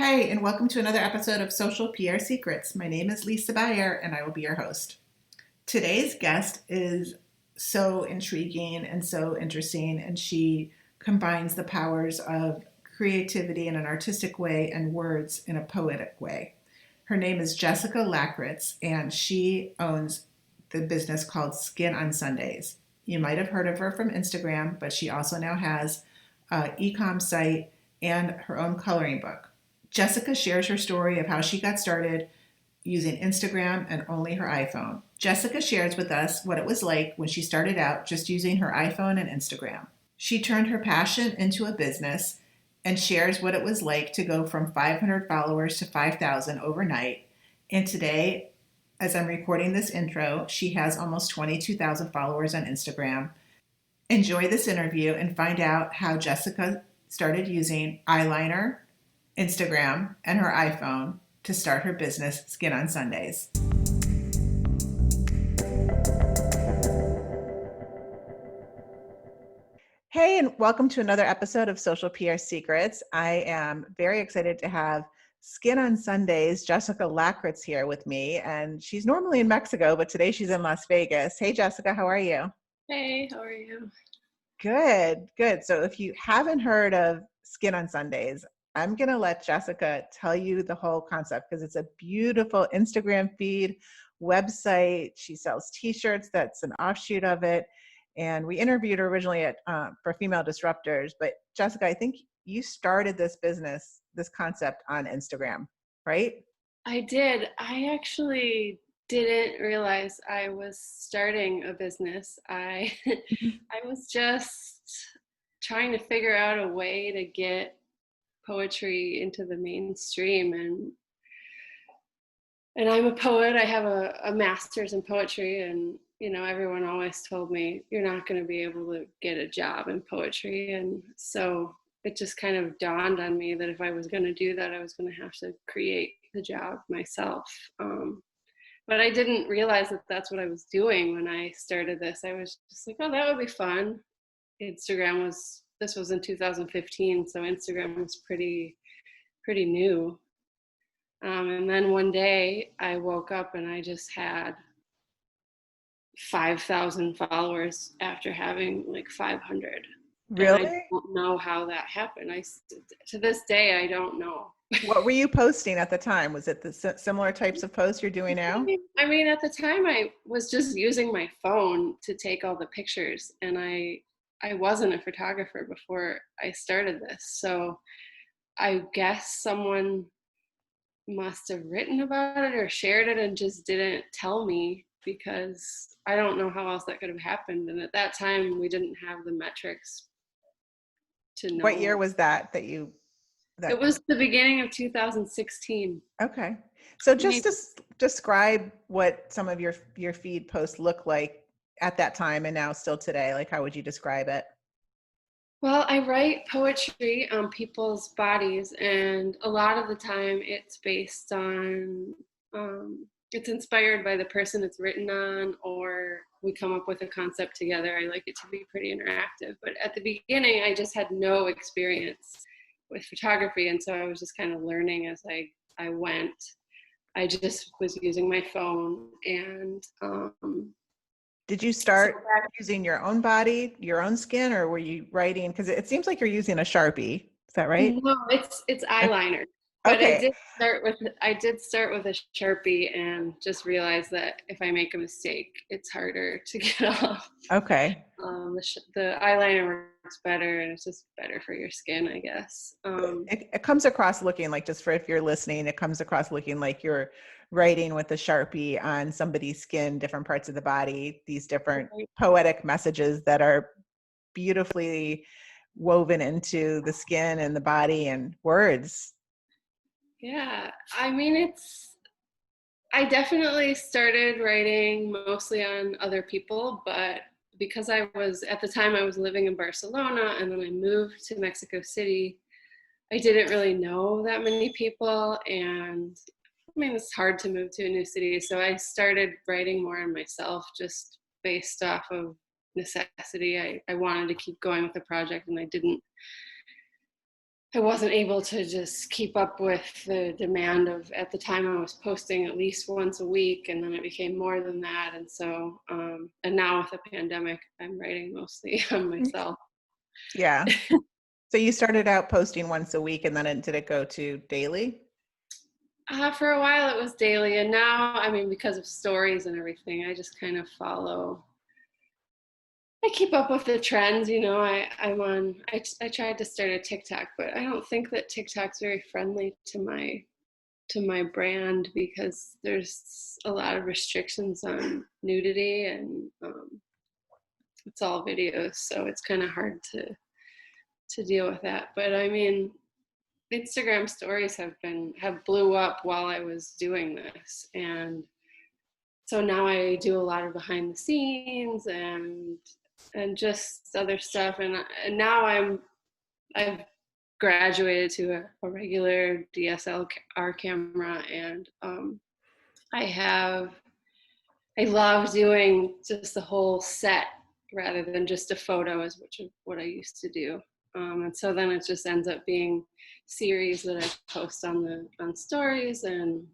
Hey, and welcome to another episode of Social PR Secrets. My name is Lisa Bayer, and I will be your host. Today's guest is so intriguing and so interesting, and she combines the powers of creativity in an artistic way and words in a poetic way. Her name is Jessica Lakritz, and she owns the business called Skin on Sundays. You might have heard of her from Instagram, but she also now has an e-com site and her own coloring book. Jessica shares her story of how she got started using Instagram and only her iPhone. Jessica shares with us what it was like when she started out just using her iPhone and Instagram. She turned her passion into a business and shares what it was like to go from 500 followers to 5,000 overnight. And today, as I'm recording this intro, she has almost 22,000 followers on Instagram. Enjoy this interview and find out how Jessica started using eyeliner, Instagram, and her iPhone to start her business, Skin on Sundays. Hey, and welcome to another episode of Social PR Secrets. I am very excited to have Skin on Sundays, Jessica Lakritz here with me, and she's normally in Mexico, but today she's in Las Vegas. Hey, Jessica, how are you? Hey, how are you? Good, good. So if you haven't heard of Skin on Sundays, I'm going to let Jessica tell you the whole concept because it's a beautiful Instagram feed, website. She sells t-shirts. That's an offshoot of it. And we interviewed her originally for Female Disruptors. But Jessica, I think you started this business, this concept on Instagram, right? I did. I actually didn't realize I was starting a business. I I was just trying to figure out a way to get poetry into the mainstream and I'm a poet. I have a master's in poetry, and everyone always told me you're not going to be able to get a job in poetry, and so it just kind of dawned on me that if I was going to do that, I was going to have to create the job myself. But I didn't realize that that's what I was doing when I started this. I was just like, oh, that would be fun. This was in 2015, so Instagram was pretty new. And then one day I woke up and I just had 5,000 followers after having like 500. And I Really? don't know how that happened. To this day, I don't know. What were you posting at the time? Was it the similar types of posts you're doing now? I mean, at the time, I was just using my phone to take all the pictures, and I wasn't a photographer before I started this. So I guess someone must have written about it or shared it and just didn't tell me, because I don't know how else that could have happened. And at that time, we didn't have the metrics to What year know. was that It was the beginning of 2016. Okay. So just Maybe. to describe what some of your feed posts look like at that time and now still today, like how would you describe it? Well, I write poetry on people's bodies, and a lot of the time it's based on, it's inspired by the person it's written on, or we come up with a concept together. I like it to be pretty interactive. But at the beginning, I just had no experience with photography, and so I was just kind of learning as I went. I just was using my phone, and Did you start using your own body, your own skin, or were you writing? Because it seems like you're using a Sharpie. Is that right? no, it's eyeliner. But Okay. I did start with a Sharpie and just realized that if I make a mistake, it's harder to get off. Okay. The eyeliner works better, and it's just better for your skin, I guess. It comes across looking like, just for if you're listening, it comes across looking like you're writing with a Sharpie on somebody's skin, different parts of the body, these different poetic messages that are beautifully woven into the skin and the body and words. Yeah, I mean, I definitely started writing mostly on other people, but because at the time I was living in Barcelona, and then I moved to Mexico City, I didn't really know that many people. And I mean, it's hard to move to a new city. So I started writing more on myself, just based off of necessity. I wanted to keep going with the project, and I didn't I wasn't able to just keep up with the demand of, at the time I was posting at least once a week, and then it became more than that. And so, and now with the pandemic, I'm writing mostly on myself. Yeah. So you started out posting once a week and then did it go to daily? For a while it was daily, and now, I mean, because of stories and everything, I just kind of follow. I keep up with the trends, you know. I tried to start a TikTok, but I don't think that TikTok's very friendly to my brand, because there's a lot of restrictions on nudity, and it's all videos, so it's kind of hard to deal with that. But I mean, Instagram stories have blew up while I was doing this, and so now I do a lot of behind the scenes and just other stuff, and now I've graduated to a regular DSLR camera, and I love doing just the whole set rather than just a photo, is which is what I used to do. And so then it just ends up being series that I post on stories, and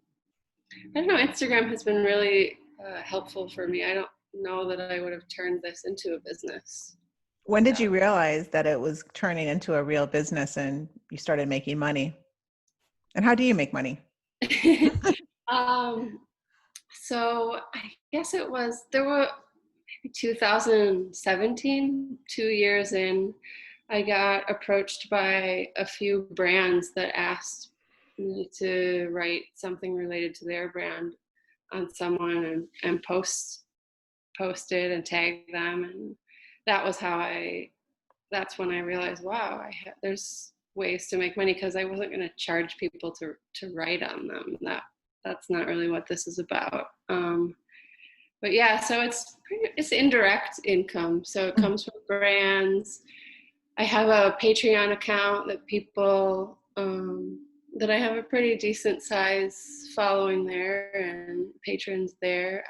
I don't know. Instagram has been really helpful for me. I don't know that I would have turned this into a business When did without you realize that it was turning into a real business and you started making money? And how do you make money? it. um, so I guess there were maybe 2017, 2 years in, I got approached by a few brands that asked me to write something related to their brand on someone, and post it and tag them. And that was that's when I realized, wow, there's ways to make money, because I wasn't going to charge people to write on them. That's not really what this is about. But yeah, so it's indirect income. So it comes from brands. I have a Patreon account that people that I have a pretty decent size following there, and patrons there.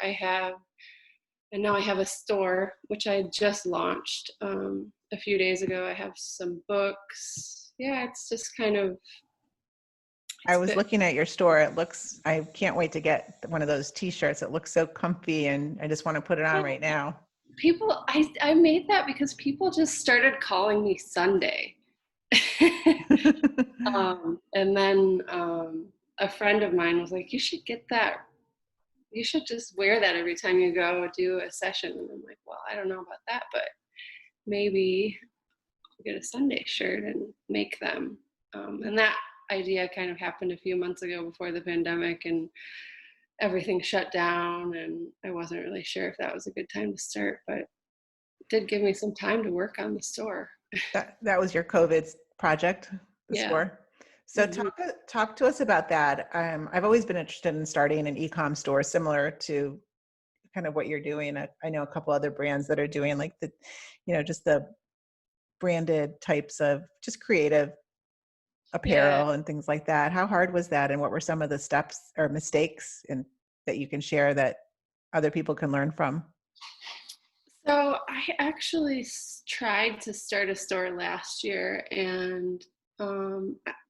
And now I have a store, which I just launched a few days ago. I have some books. Yeah, it's just kind of. I was looking at your store. I can't wait to get one of those t-shirts. It looks so comfy and I just want to put it on right now. I made that because people just started calling me Sunday. And then a friend of mine was like, you should get that. You should just wear that every time you go do a session. And I'm like, well, I don't know about that, but maybe I'll get a Sunday shirt and make them. And that idea kind of happened a few months ago before the pandemic, and everything shut down, and I wasn't really sure if that was a good time to start, but it did give me some time to work on the store. That was your COVID project, the Yeah. store. So Mm-hmm. talk to us about that. I've always been interested in starting an e-com store similar to kind of what you're doing. I know a couple other brands that are doing like just the branded types of just creative Yeah. apparel and things like that. How hard was that? And what were some of the steps or mistakes that you can share that other people can learn from? So I actually tried to start a store last year, and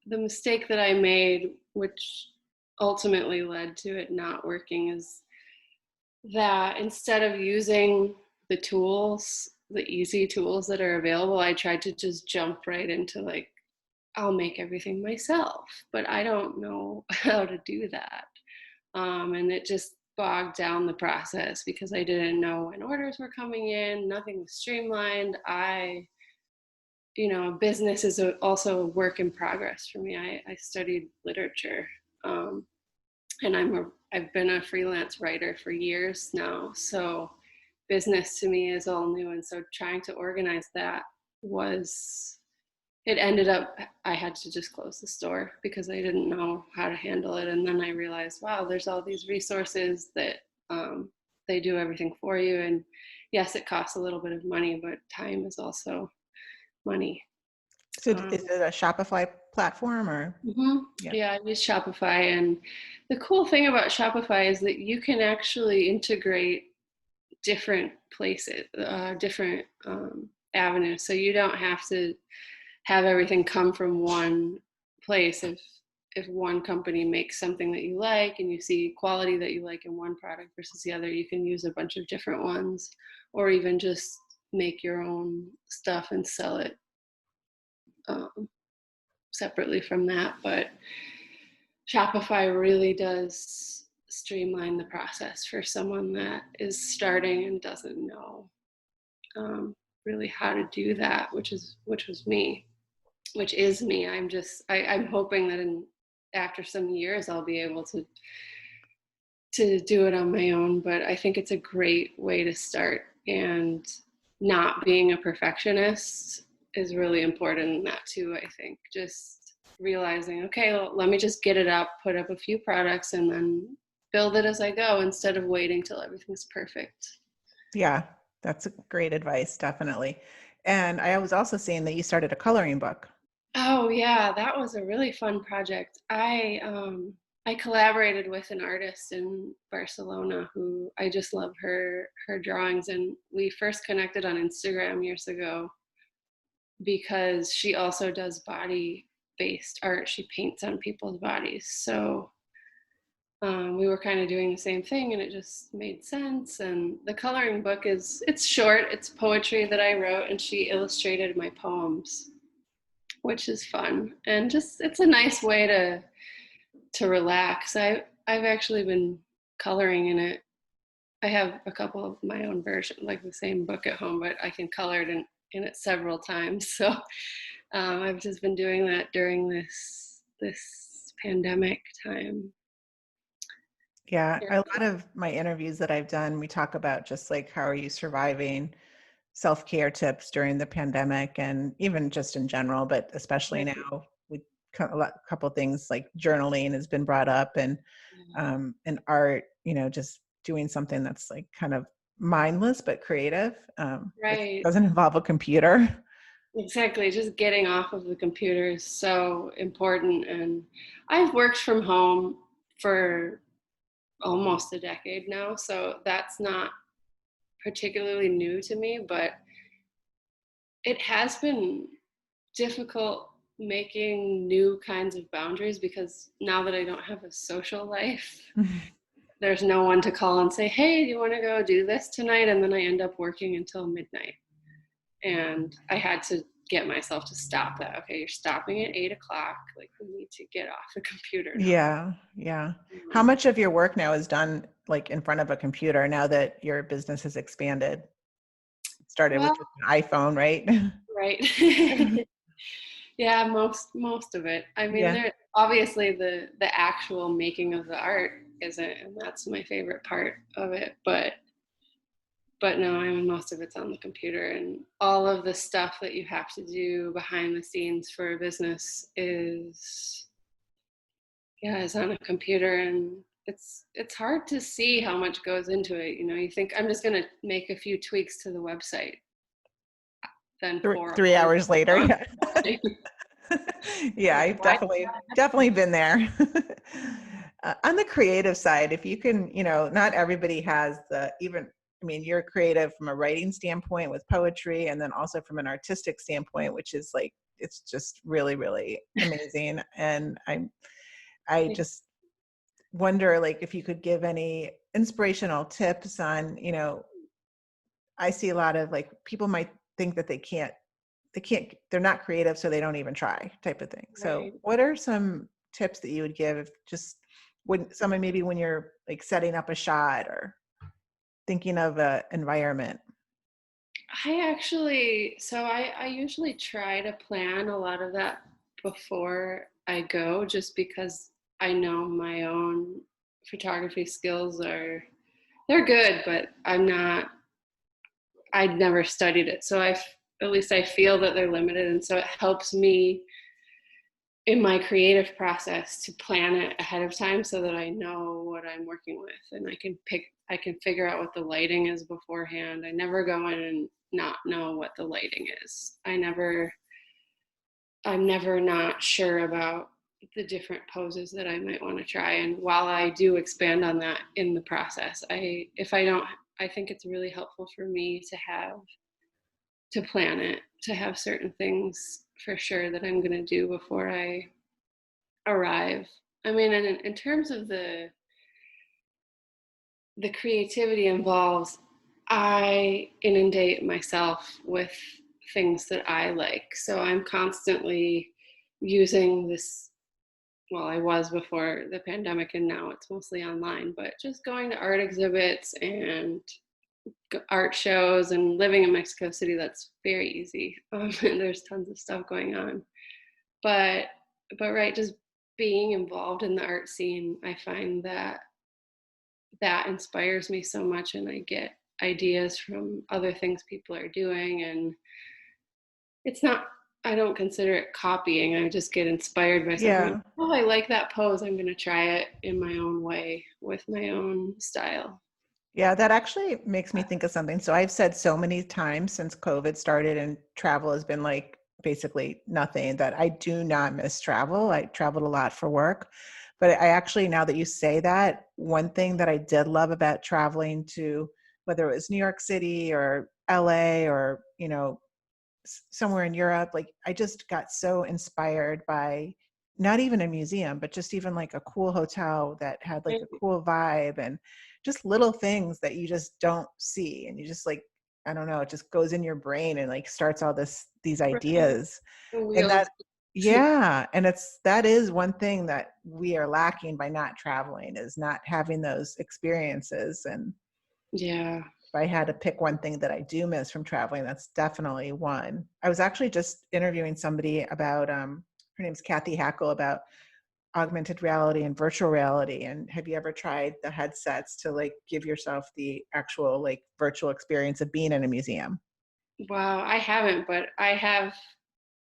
the mistake that I made, which ultimately led to it not working, is that instead of using the tools, the easy tools that are available, I tried to just jump right into, like, I'll make everything myself, but I don't know how to do that. And it just bogged down the process because I didn't know when orders were coming in. Nothing was streamlined. Business is also a work in progress for me. I studied literature, and I've been a freelance writer for years now. So business to me is all new, and so trying to organize that was. It ended up I had to just close the store because I didn't know how to handle it. And then I realized, wow, there's all these resources that they do everything for you. And yes, it costs a little bit of money, but time is also money. So is it a Shopify platform or? Mm-hmm. Yeah, I use Shopify. And the cool thing about Shopify is that you can actually integrate different places, different avenues. So you don't have to have everything come from one place. If one company makes something that you like and you see quality that you like in one product versus the other, you can use a bunch of different ones, or even just make your own stuff and sell it um, separately from that. But Shopify really does streamline the process for someone that is starting and doesn't know really how to do that, which was me, which is me. I'm hoping that after some years I'll be able to do it on my own. But I think it's a great way to start, and not being a perfectionist is really important in that too. I think just realizing, okay, well, let me just get it up, put up a few products, and then build it as I go instead of waiting till everything's perfect. Yeah, that's great advice, definitely. And I was also seeing that you started a coloring book. Oh yeah, that was a really fun project. I collaborated with an artist in Barcelona who I just love her drawings, and we first connected on Instagram years ago because she also does body based art. She paints on people's bodies. So we were kind of doing the same thing, and it just made sense. And the coloring book it's short, it's poetry that I wrote, and she illustrated my poems, which is fun. And just it's a nice way to relax. I've actually been coloring in it. I have a couple of my own version, like the same book at home, but I can color it in it several times. So I've just been doing that during this pandemic time. Yeah, a lot of my interviews that I've done, we talk about just like how are you surviving, self-care tips during the pandemic, and even just in general, but especially Right. now with a couple things like journaling has been brought up, and art, just doing something that's like kind of mindless but creative, that Right. doesn't involve a computer. Exactly. Just getting off of the computer is so important. And I've worked from home for almost a decade now, so that's not particularly new to me, but it has been difficult making new kinds of boundaries because now that I don't have a social life, there's no one to call and say, hey, do you want to go do this tonight? And then I end up working until midnight. And I had to get myself to stop that. Okay, you're stopping at 8 o'clock. Like, we need to get off the computer now. Yeah. How much of your work now is done like in front of a computer now that your business has expanded? It started with Well, just an iPhone, right? right. Yeah, most of it. I mean, Yeah. there obviously the actual making of the art isn't, and that's my favorite part of it. But no, I mean, most of it's on the computer, and all of the stuff that you have to do behind the scenes for a business is on a computer, and it's hard to see how much goes into it. You think I'm just gonna make a few tweaks to the website, then pour a 3 hours later. whole Yeah. Yeah, like, I've why? definitely been there. On the creative side, if you can, not everybody has I mean, you're creative from a writing standpoint with poetry, and then also from an artistic standpoint, which is like, it's just really, really amazing. And I just wonder, like, if you could give any inspirational tips on, I see a lot of like people might think that they're not creative, so they don't even try type of thing. So Right. what are some tips that you would give just maybe when you're like setting up a shot or thinking of a environment? I usually try to plan a lot of that before I go, just because I know my own photography skills they're good, but I'd never studied it. So at least I feel that they're limited. And so it helps me in my creative process to plan it ahead of time so that I know what I'm working with, and I can figure out what the lighting is beforehand. I never go in and not know what the lighting is. I'm never not sure about the different poses that I might want to try. And while I do expand on that in the process, I think it's really helpful for me to plan it, to have certain things for sure that I'm going to do before I arrive. I mean, and in terms of the creativity involved, I inundate myself with things that I like. So I'm constantly using this. Well, I was before the pandemic, and now it's mostly online, but just going to art exhibits and art shows and living in Mexico City, that's very easy. And there's tons of stuff going on. But right, just being involved in the art scene, I find that inspires me so much, and I get ideas from other things people are doing, and it's not, I don't consider it copying. I just get inspired by something. Yeah. Oh, I like that pose. I'm going to try it in my own way with my own style. Yeah, that actually makes me think of something. So I've said so many times since COVID started and travel has been like basically nothing, that I do not miss travel. I traveled a lot for work. But I actually, now that you say that, one thing that I did love about traveling to, whether it was New York City or LA or, somewhere in Europe, like I just got so inspired by not even a museum, but just even like a cool hotel that had like a cool vibe, and just little things that you just don't see. And you just like, I don't know, it just goes in your brain and like starts all these Right. ideas. The And wheels. that, yeah. And that is one thing that we are lacking by not traveling, is not having those experiences. And Yeah. if I had to pick one thing that I do miss from traveling, that's definitely one. I was actually just interviewing somebody about, her name's Kathy Hackle, about augmented reality and virtual reality. And have you ever tried the headsets to like give yourself the actual like virtual experience of being in a museum? Wow. I haven't, but I have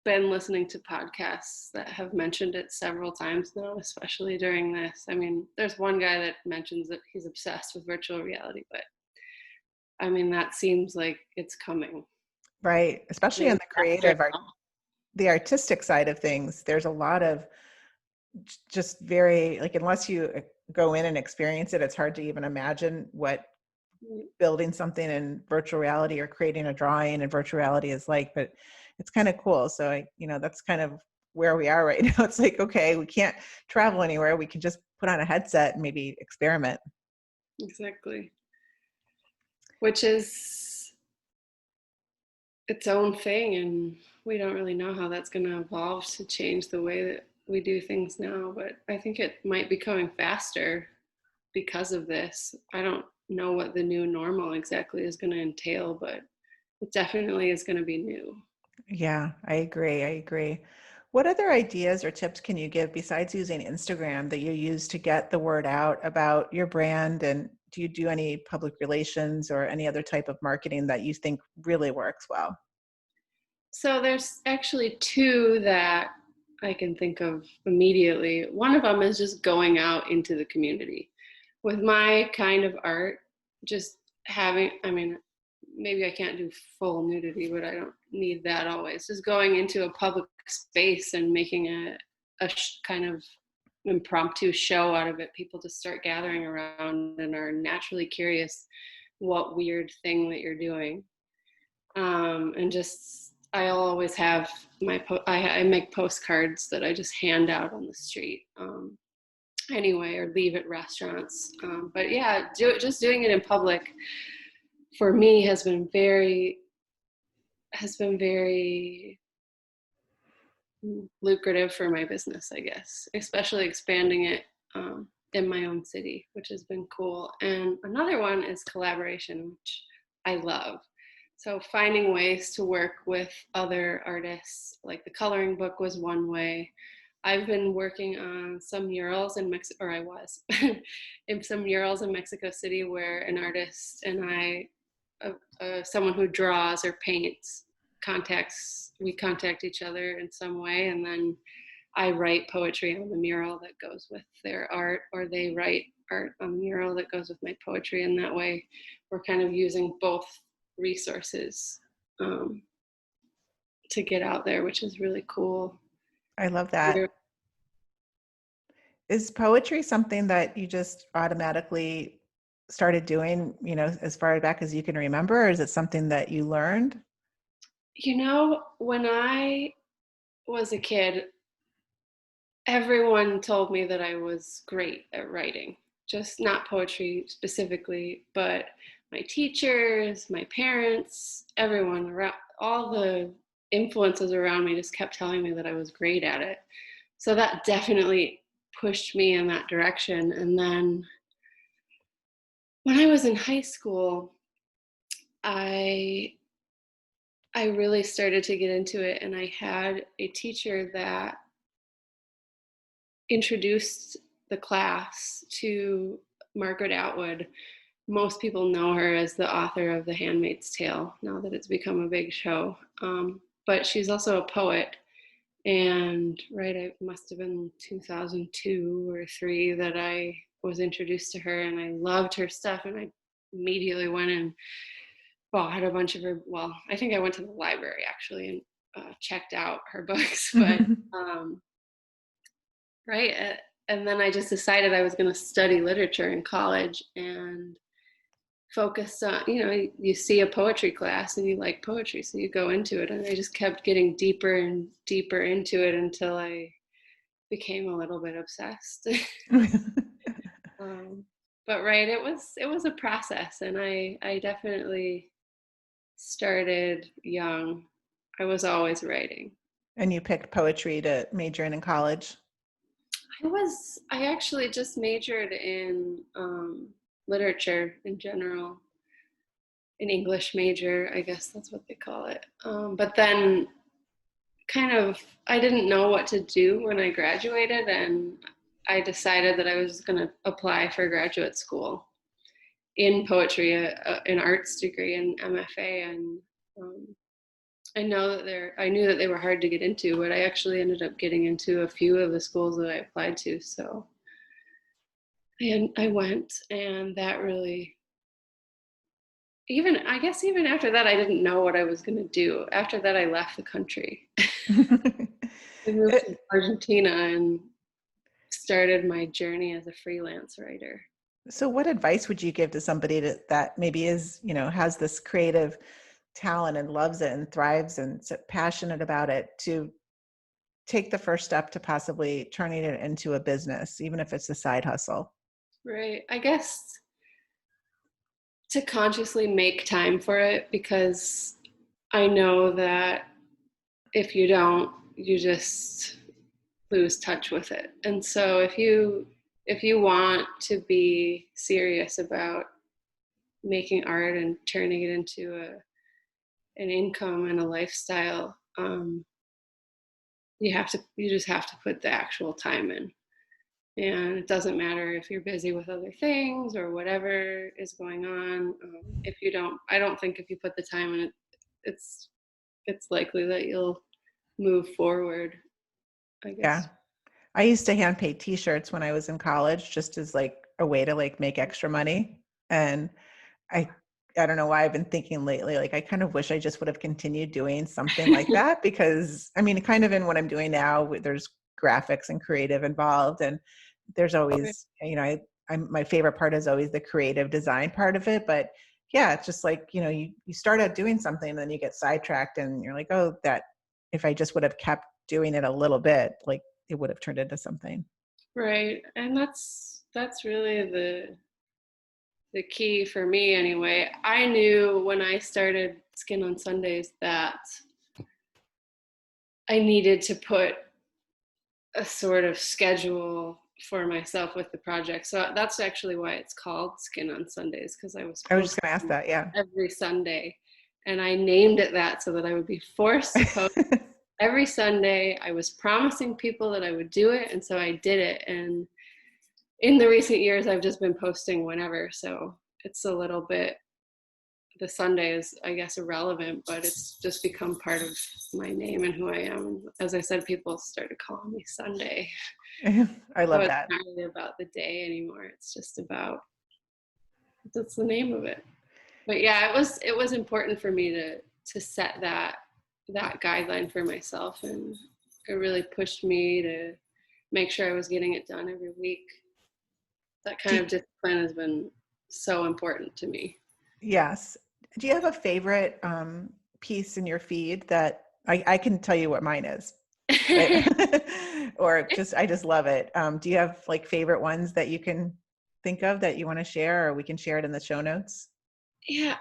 been listening to podcasts that have mentioned it several times now, especially during this. I mean, there's one guy that mentions that he's obsessed with virtual reality, but I mean, that seems like it's coming. Right. Especially on Maybe the faster creative art, the artistic side of things, there's a lot of just very like, unless you go in and experience it, it's hard to even imagine what now. building something in virtual reality or creating a drawing in virtual reality is like. But it's kind of cool. So that's kind of where we are right now. It's like, okay, we can't travel anywhere, we can just put on a headset and maybe experiment. Exactly. Which is its own thing, and we don't really know how that's going to evolve to change the way that we do things now, but I think it might be coming faster because of this. I don't know what the new normal exactly is going to entail, but it definitely is going to be new. Yeah, I agree. What other ideas or tips can you give besides using Instagram that you use to get the word out about your brand? And do you do any public relations or any other type of marketing that you think really works well? So there's actually two that I can think of immediately. One of them is just going out into the community with my kind of art, just having, I mean, maybe I can't do full nudity, but I don't need that always. Just going into a public space and making kind of impromptu show out of it. People just start gathering around and are naturally curious what weird thing that you're doing. And just I'll always have I make postcards that I just hand out on the street anyway, or leave at restaurants. But yeah, just doing it in public for me has been very lucrative for my business, I guess, especially expanding it in my own city, which has been cool. And another one is collaboration, which I love. So finding ways to work with other artists, like the coloring book was one way. I've been working on some murals in Mexico, or I was in some murals in Mexico City, where an artist and I, someone who draws or paints, we contact each other in some way, and then I write poetry on the mural that goes with their art, or they write art on the mural that goes with my poetry. And that way we're kind of using both resources um, to get out there, which is really cool. I love that. Is poetry something that you just automatically started doing, as far back as you can remember, or is it something that you learned? When I was a kid, everyone told me that I was great at writing, just not poetry specifically, but my teachers, my parents, everyone around, all the influences around me just kept telling me that I was great at it. So that definitely pushed me in that direction. And then when I was in high school, I I really started to get into it, and I had a teacher that introduced the class to Margaret Atwood. Most people know her as the author of The Handmaid's Tale, now that it's become a big show. But she's also a poet. And it must have been 2002 or three that I was introduced to her, and I loved her stuff. And I immediately went and bought a bunch of her. Well, I think I went to the library actually and checked out her books. But um, right. And then I just decided I was going to study literature in college and focused on, you see a poetry class and you like poetry, so you go into it. And I just kept getting deeper and deeper into it until I became a little bit obsessed. um, but it was a process, and I definitely started young. I was always writing. And you picked poetry to major in college? I actually just majored in literature in general, an English major, I guess that's what they call it. But then I didn't know what to do when I graduated, and I decided that I was going to apply for graduate school in poetry, an arts degree, an MFA. And um, I knew that they were hard to get into, but I actually ended up getting into a few of the schools that I applied to. So I went, and that really, even after that, I didn't know what I was going to do. After that, I left the country. I moved to Argentina and started my journey as a freelance writer. So what advice would you give to somebody that maybe is, has this creative talent and loves it and thrives and is passionate about it, to take the first step to possibly turning it into a business, even if it's a side hustle? Right. I guess to consciously make time for it, because I know that if you don't, you just lose touch with it. And so if you want to be serious about making art and turning it into an income and a lifestyle, you just have to put the actual time in. And it doesn't matter if you're busy with other things or whatever is going on. If you don't, I don't think if you put the time in, it's it's likely that you'll move forward, I Yeah. guess. I used to hand paint t-shirts when I was in college, just as like a way to like make extra money. And I I don't know why I've been thinking lately, like I kind of wish I just would have continued doing something like that, because I mean, kind of in what I'm doing now, there's graphics and creative involved, and there's always, my favorite part is always the creative design part of it. But yeah, it's just like, you start out doing something and then you get sidetracked and you're like, oh, that if I just would have kept doing it a little bit, like it would have turned into something. Right. And that's really the key for me anyway. I knew when I started Skin on Sundays that I needed to put a sort of schedule for myself with the project. So that's actually why it's called Skin on Sundays, because I was I was just posting going to ask that. Yeah. every Sunday. And I named it that so that I would be forced to post every Sunday. I was promising people that I would do it, and so I did it. And in the recent years, I've just been posting whenever. So it's a little bit, the Sunday is, I guess, irrelevant, but it's just become part of my name and who I am. As I said, people started calling me Sunday. I So love it's that. not really about the day anymore. It's just about, that's the name of it. But yeah, it was important for me to set that guideline for myself, and it really pushed me to make sure I was getting it done every week. That kind Do, of discipline has been so important to me. yes. Do you have a favorite piece in your feed that I can tell you what mine is. But or I just love it. Do you have like favorite ones that you can think of that you want to share, or we can share it in the show notes? Yeah,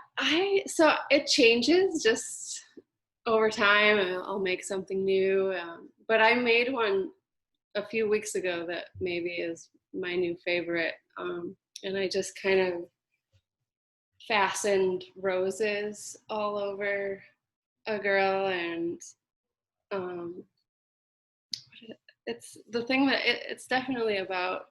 so it changes just over time, and I'll make something new. But I made one a few weeks ago that maybe is my new favorite. And I just kind of fastened roses all over a girl, and um, it's the thing that it's definitely about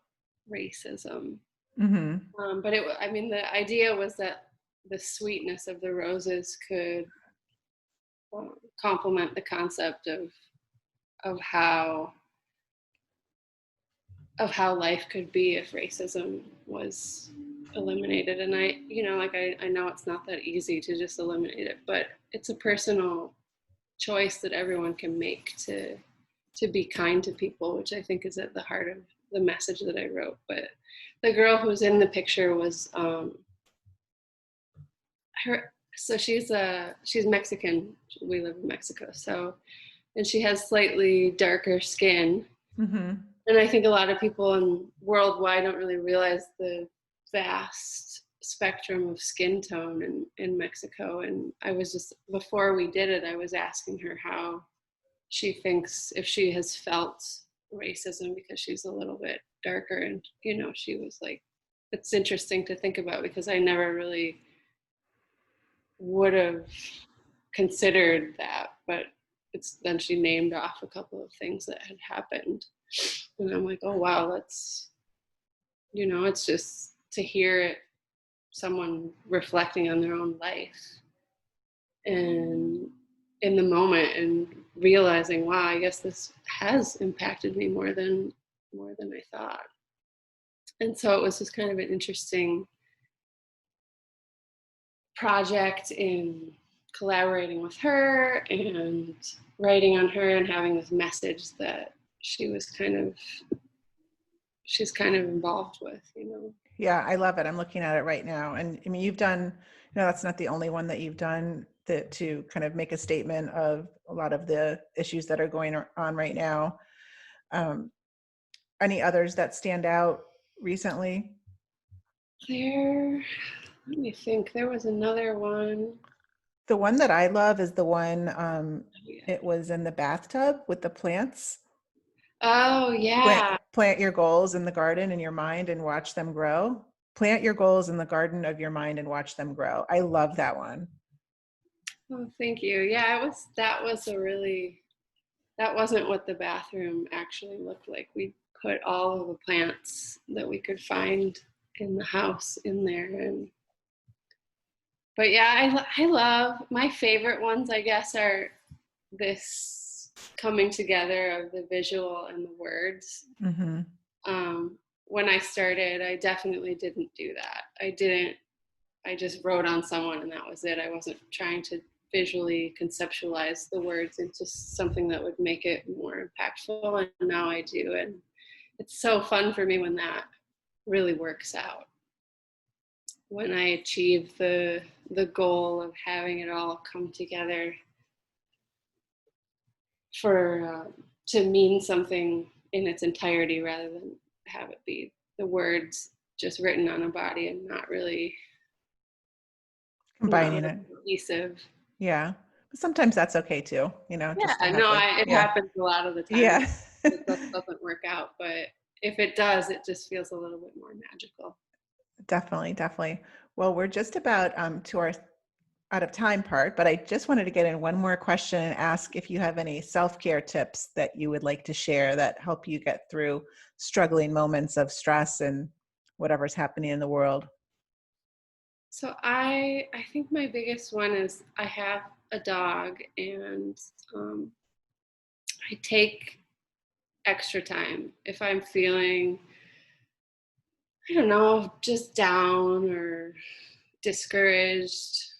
racism. Mm-hmm. But I mean, the idea was that the sweetness of the roses could complement the concept of how life could be if racism was eliminated. And I know it's not that easy to just eliminate it, but it's a personal choice that everyone can make to be kind to people, which I think is at the heart of the message that I wrote. But the girl who's in the picture was her. So she's Mexican. We live in Mexico, and she has slightly darker skin. Mm-hmm. And I think a lot of people worldwide don't really realize the vast spectrum of skin tone in Mexico. And I was just, before we did it, I was asking her how she thinks, if she has felt racism because she's a little bit darker. And, she was like, it's interesting to think about, because I never really would have considered that. But then she named off a couple of things that had happened. And I'm like, oh, wow, it's just to hear it, someone reflecting on their own life and in the moment and realizing, wow, I guess this has impacted me more than I thought. And so it was just kind of an interesting project in collaborating with her and writing on her and having this message that she's kind of involved with. Yeah, I love it. I'm looking at it right now. And I mean, you've done, that's not the only one that you've done to kind of make a statement of a lot of the issues that are going on right now. Any others that stand out recently? Let me think. There was another one. The one that I love is the one, it was in the bathtub with the plants. Oh, yeah. Plant your goals in the garden in your mind and watch them grow. Plant your goals in the garden of your mind and watch them grow. I love that one. Oh, thank you. Yeah, that wasn't what the bathroom actually looked like. We put all of the plants that we could find in the house in there. But yeah, I love, my favorite ones, I guess, are this coming together of the visual and the words. Mm-hmm. When I started, I definitely didn't do that. I just wrote on someone and that was it. I wasn't trying to visually conceptualize the words into something that would make it more impactful. And now I do. And it's so fun for me when that really works out. When I achieve the goal of having it all come together to mean something in its entirety, rather than have it be the words just written on a body and not really combining it. Cohesive. Yeah. But sometimes that's okay too, Yeah, it happens a lot of the time. Yeah. It doesn't work out, but if it does, it just feels a little bit more magical. Definitely. Well, we're just about to our out of time part, but I just wanted to get in one more question and ask if you have any self-care tips that you would like to share that help you get through struggling moments of stress and whatever's happening in the world. So I think my biggest one is I have a dog, and I take extra time if I'm feeling, I don't know, just down or discouraged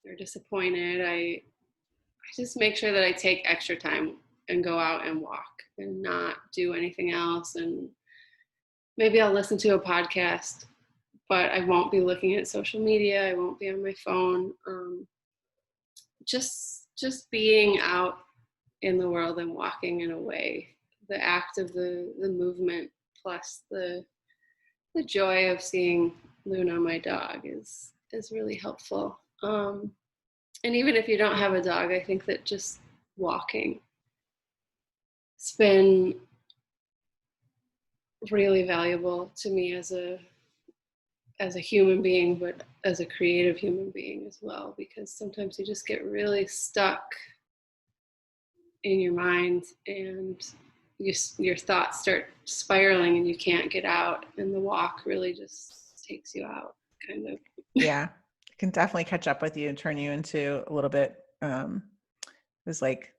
or disappointed. I just make sure that I take extra time and go out and walk and not do anything else. And maybe I'll listen to a podcast, but I won't be looking at social media. I won't be on my phone. just being out in the world and walking in a way, the act of the movement plus the joy of seeing Luna, my dog, is really helpful. And even if you don't have a dog, I think that just walking, it's been really valuable to me as a human being, but as a creative human being as well, because sometimes you just get really stuck in your mind and your thoughts start spiraling and you can't get out, and the walk really just takes you out, kind of. Yeah, I can definitely catch up with you and turn you into a little bit, it was like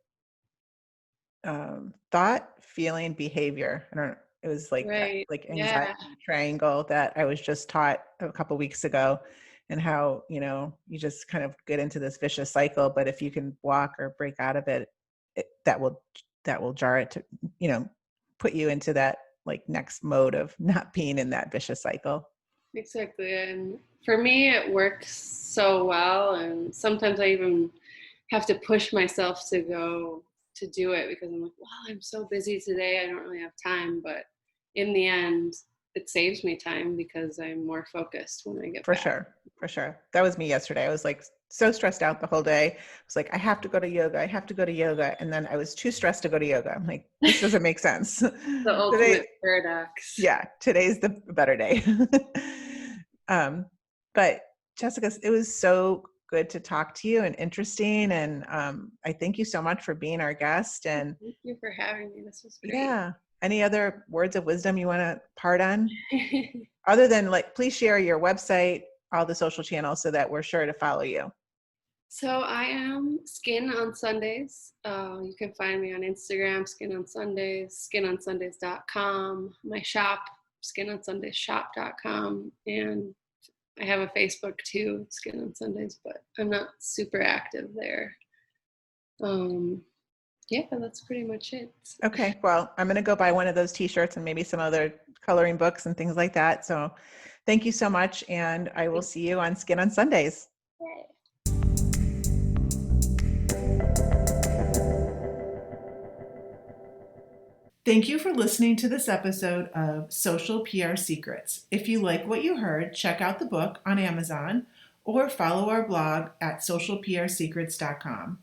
thought, feeling, behavior. I don't know. It was like that, Right. like Yeah. anxiety triangle that I was just taught a couple weeks ago, and how, you just kind of get into this vicious cycle. But if you can walk or break out of it, that will jar it to, put you into that like next mode of not being in that vicious cycle. Exactly. And for me, it works so well. And sometimes I even have to push myself to go to do it because I'm like, wow, I'm so busy today. I don't really have time. But in the end, it saves me time because I'm more focused when I get For back. sure. For sure. That was me yesterday. I was like so stressed out the whole day. I was like, I have to go to yoga. I have to go to yoga. And then I was too stressed to go to yoga. I'm like, this doesn't make sense. The Today, ultimate paradox. yeah, today's the better day. But Jessica, it was so good to talk to you and interesting. And I thank you so much for being our guest. And Thank you for having me. This was great. yeah, any other words of wisdom you want to part on? Other than like, please share your website, all the social channels so that we're sure to follow you. So I am Skin on Sundays. You can find me on Instagram, Skin on Sundays, skinonsundays.com. My shop, skinonsundaysshop.com. And I have a Facebook too, Skin on Sundays, but I'm not super active there. Yeah, that's pretty much it. Okay, well, I'm going to go buy one of those t-shirts and maybe some other coloring books and things like that. So thank you so much. And I will see you on Skin on Sundays. Yay. Thank you for listening to this episode of Social PR Secrets. If you like what you heard, check out the book on Amazon or follow our blog at socialprsecrets.com.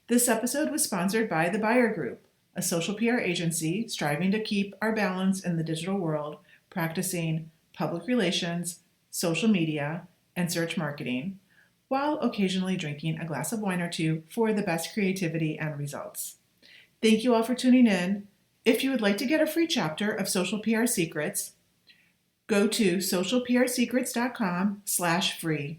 This episode was sponsored by the Buyer Group, a social PR agency striving to keep our balance in the digital world, practicing public relations, social media, and search marketing, while occasionally drinking a glass of wine or two for the best creativity and results. Thank you all for tuning in. If you would like to get a free chapter of Social PR Secrets, go to socialprsecrets.com/free.